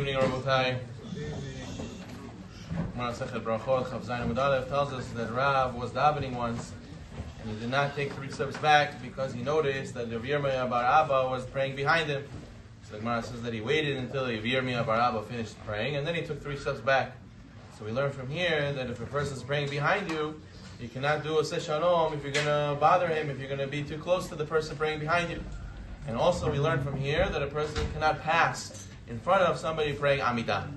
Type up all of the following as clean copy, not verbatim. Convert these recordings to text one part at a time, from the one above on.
evening, Rabotai. Masechet Brachot Chav Zayin Amud Aleph tells us that Rav was davening once, and he did not take 3 steps back because he noticed that Rav Yirmiyah Bar Abba was praying behind him. So the Gemara says that he waited until Rav Yirmiyah Bar Abba finished praying, and then he took 3 steps back. So we learn from here that if a person is praying behind you, you cannot do a Seh Shalom if you're going to bother him, if you're going to be too close to the person praying behind you. And also we learn from here that a person cannot pass in front of somebody praying Amida.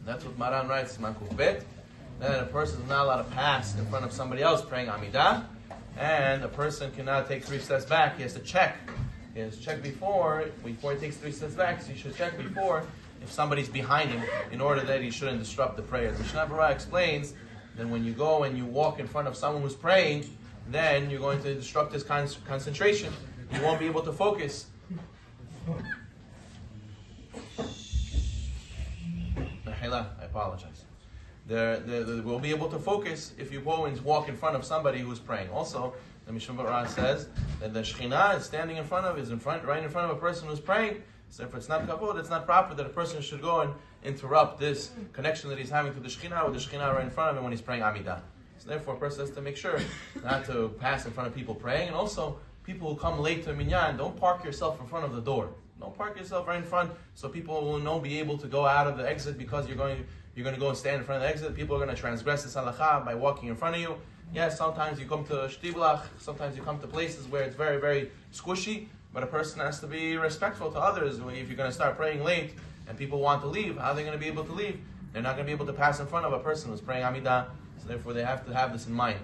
That's what Maran writes in Makuf Bet, that a person is not allowed to pass in front of somebody else praying Amida, and a person cannot take 3 steps back. He has to check. He has to check before he takes 3 steps back, so he should check before if somebody's behind him in order that he shouldn't disrupt the prayer. The Mishnah Berurah explains that when you go and you walk in front of someone who's praying, then you're going to disrupt his concentration. You won't be able to focus. I apologize. They will be able to focus if you go and walk in front of somebody who's praying. Also, the Mishnah Berurah says that the Shekhinah is standing right in front of a person who's praying. So if it's not kavod, it's not proper that a person should go and interrupt this connection that he's having to the Shekhinah with the Shekhinah right in front of him when he's praying Amida. So therefore, a person has to make sure not to pass in front of people praying, and also people who come late to a minyan, don't park yourself in front of the door. Don't park yourself right in front, so people will not be able to go out of the exit because you're going to go and stand in front of the exit. People are going to transgress this halakha by walking in front of you. Yes, sometimes you come to shtiblach, sometimes you come to places where it's very, very squishy, but a person has to be respectful to others. If you're going to start praying late and people want to leave, how are they going to be able to leave? They're not going to be able to pass in front of a person who's praying Amida, so therefore they have to have this in mind.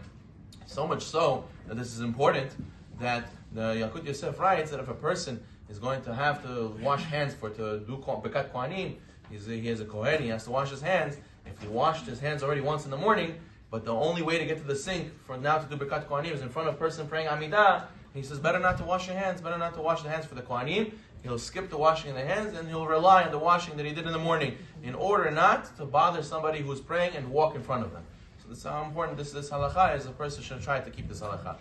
So much so that this is important that the Yalkut Yosef writes that if a person is going to have to wash hands to do Bekat Kohanim, he has a Kohen, he has to wash his hands. If he washed his hands already once in the morning, but the only way to get to the sink for now to do Bekat Kohanim is in front of a person praying Amidah, he says better not to wash your hands, better not to wash the hands for the Kohanim. He'll skip the washing of the hands and he'll rely on the washing that he did in the morning in order not to bother somebody who's praying and walk in front of them. So this is how important this halakha is. A person should try to keep this halakha.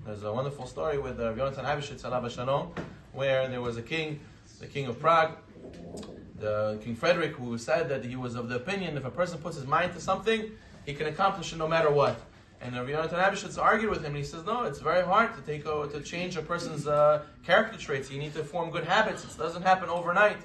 There's a wonderful story with Yonatan Abishitz alav Shalom, where there was a king, the king of Prague, the King Frederick, who said that he was of the opinion if a person puts his mind to something, he can accomplish it no matter what. And Yonatan Abishitz argued with him, and he says, no, it's very hard to change a person's character traits. You need to form good habits. It doesn't happen overnight.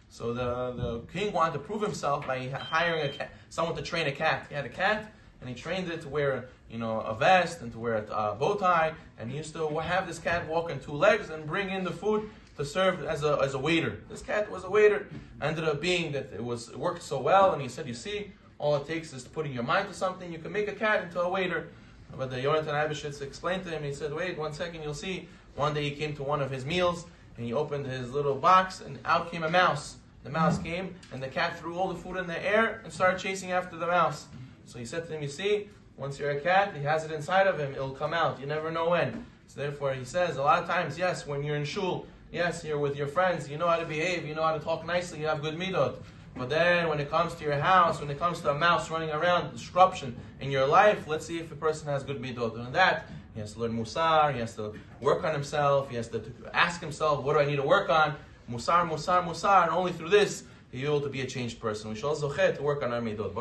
So the king wanted to prove himself by hiring someone to train a cat. He had a cat, and he trained it to wear a vest and to wear a bow tie, and he used to have this cat walk on 2 legs and bring in the food to serve as a waiter. This cat was a waiter. Ended up being that it worked so well, and he said, you see, all it takes is putting your mind to something. You can make a cat into a waiter. But the Yonatan Abishitz explained to him, he said, wait 1 second, you'll see. One day he came to one of his meals, and he opened his little box, and out came a mouse. The mouse came, and the cat threw all the food in the air and started chasing after the mouse. So he said to him, you see, once you're a cat, he has it inside of him, it'll come out. You never know when. So therefore he says, a lot of times, yes, when you're in shul, yes, you're with your friends, you know how to behave, you know how to talk nicely, you have good midot. But then when it comes to your house, when it comes to a mouse running around, disruption in your life, let's see if a person has good midot. And that, he has to learn musar, he has to work on himself, he has to ask himself, what do I need to work on? Musar, musar, musar, and only through this, he'll be able to be a changed person. We shall zocheh to work on our midot.